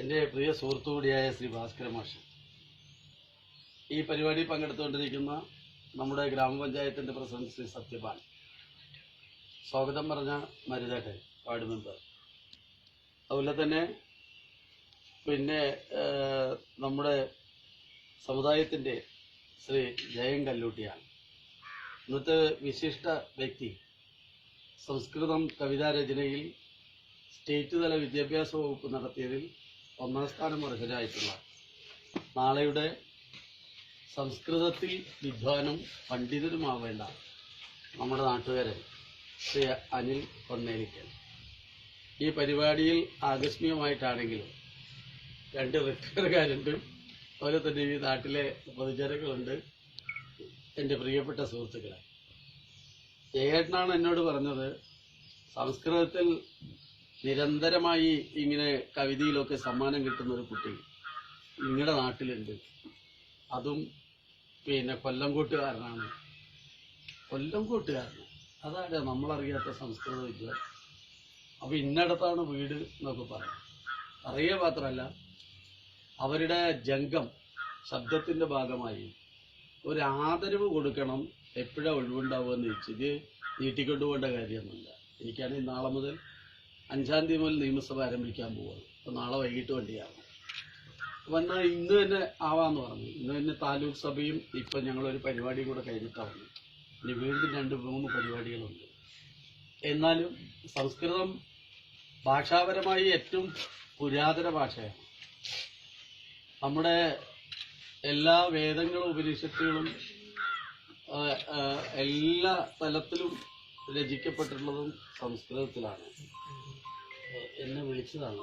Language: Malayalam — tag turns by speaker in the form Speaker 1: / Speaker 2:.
Speaker 1: എൻ്റെ പ്രിയ സുഹൃത്തു കൂടിയായ ശ്രീ ഭാസ്കര മാഷ്, ഈ പരിപാടി പങ്കെടുത്തുകൊണ്ടിരിക്കുന്ന നമ്മുടെ ഗ്രാമപഞ്ചായത്തിൻ്റെ പ്രസിഡന്റ് ശ്രീ സത്യപാൽ, സ്വാഗതം പറഞ്ഞ മരുതേട്ടൻ വാർഡ് മെമ്പർ, അതുപോലെ തന്നെ നമ്മുടെ സമുദായത്തിൻ്റെ ശ്രീ ജയൻ കല്ലൂട്ടിയാണ്. ഇന്നത്തെ വിശിഷ്ട വ്യക്തി സംസ്കൃതം കവിതാരചനയിൽ സ്റ്റേറ്റ് തല വിദ്യാഭ്യാസ വകുപ്പ് നടത്തിയതിൽ 1ാം സ്ഥാനം അർഹരായിട്ടുള്ള നാളെയുടെ സംസ്കൃതത്തിൽ വിദ്വാനും പണ്ഡിതനുമാവേണ്ട നമ്മുടെ നാട്ടുകാരൻ ശ്രീ അനിൽ പൊന്നേലിക്കൽ. ഈ പരിപാടിയിൽ ആകസ്മികമായിട്ടാണെങ്കിലും 2 റിട്ടയറുകാരുണ്ട്, അതുപോലെ തന്നെ ഈ നാട്ടിലെ പൊതുജനങ്ങളുണ്ട്. എൻ്റെ പ്രിയപ്പെട്ട സുഹൃത്തുക്കളെ, ജയേട്ടനാണ് എന്നോട് പറഞ്ഞത്, സംസ്കൃതത്തിൽ നിരന്തരമായി ഇങ്ങനെ കവിതയിലൊക്കെ സമ്മാനം കിട്ടുന്ന ഒരു കുട്ടി നിങ്ങളുടെ നാട്ടിലുണ്ട്, അതും കൊല്ലംകോട്ടുകാരനാണ്. കൊല്ലംകോട്ടുകാരന് അതാണ് നമ്മളറിയാത്ത സംസ്കൃത വിദ്വാൻ. അപ്പൊ ഇന്നടത്താണ് വീട് എന്നൊക്കെ പറയാം. അറിയുക മാത്രമല്ല, അവരുടെ ജംഗം ശബ്ദത്തിന്റെ ഭാഗമായി ഒരു ആദരവ് കൊടുക്കണം. എപ്പോഴാണ് ഒഴിവുണ്ടാവുമെന്ന് ചോദിച്ചു. ഇത് നീട്ടിക്കൊണ്ടുപോകേണ്ട കാര്യമൊന്നുമില്ല. എനിക്കാണെങ്കിൽ നാളെ മുതൽ 5-ാം തീയതി മുതൽ നിയമസഭ ആരംഭിക്കാൻ പോവുകയാണ്. അപ്പോൾ നാളെ വൈകിട്ട് വണ്ടിയാണ്. അപ്പം എന്നാൽ ഇന്ന് തന്നെ ആവാന്ന് പറഞ്ഞു. ഇന്ന് തന്നെ താലൂക്ക് സഭയും ഇപ്പം ഞങ്ങളൊരു പരിപാടി കൂടെ കഴിഞ്ഞിട്ടാണ് വന്നു. ഇനി വീണ്ടും 2-3 പരിപാടികളുണ്ട്. എന്നാലും സംസ്കൃതം ഭാഷാപരമായി ഏറ്റവും പുരാതന ഭാഷയാണ്. നമ്മുടെ എല്ലാ വേദങ്ങളും ഉപനിഷത്തുകളും എല്ലാ തലത്തിലും രചിക്കപ്പെട്ടിട്ടുള്ളതും സംസ്കൃതത്തിലാണ്. എന്നെ വിളിച്ചതാണ്.